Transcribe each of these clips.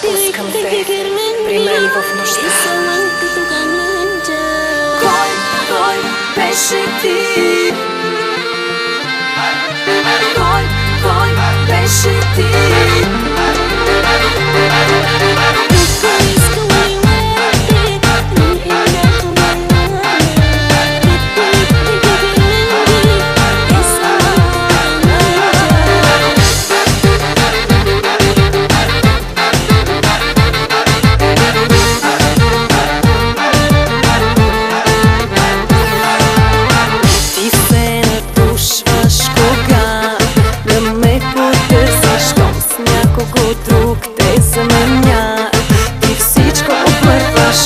Пускам те при мен в нощта. Кой беше ти? Кой беше ти? Друг те заменя. Ти всичко обвърваш,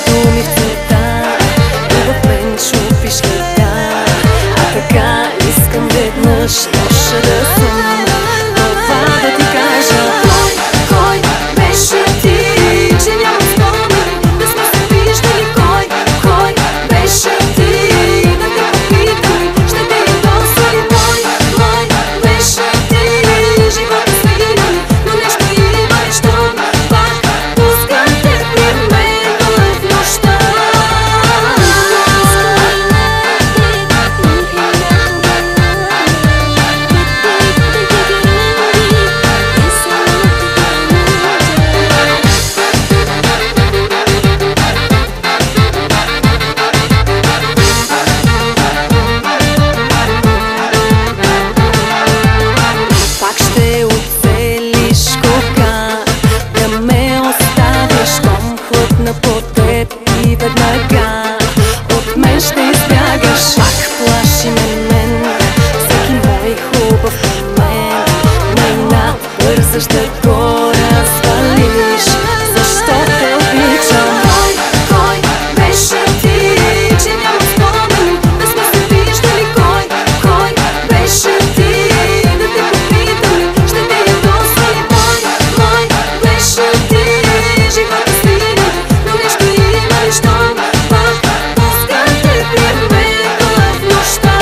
думи в цвета и в мен чупиш леда. А така искам веднъж нощта да съм това да ти кажа. Кой беше ти? Че няма спомен да сме се виждали. Кой беше ти? Да те попитам, ще те ядоса ли? Кой беше ти? Живота свинали, но нещо има, щом пак пускам те при мен в нощта. Пак ще оцелиш кога да ме оставиш, щом хлътна по теб и веднага от мен ще избягаш. Пак плаши мен всеки мой хубав момент, най-над бързаш да го развалиш, защо те обичам. Кой беше ти? Че няма спомен да сме се виждали. Кой беше ти? Да те попитам, ще те ядоса ли? Кой беше ти? Живота свина, но нещо има, щом пак пускам те при мен в нощта.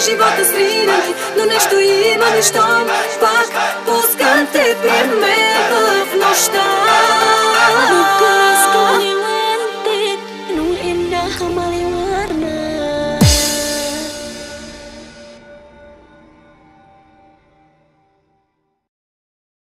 Живота свинали, но нещо има, щом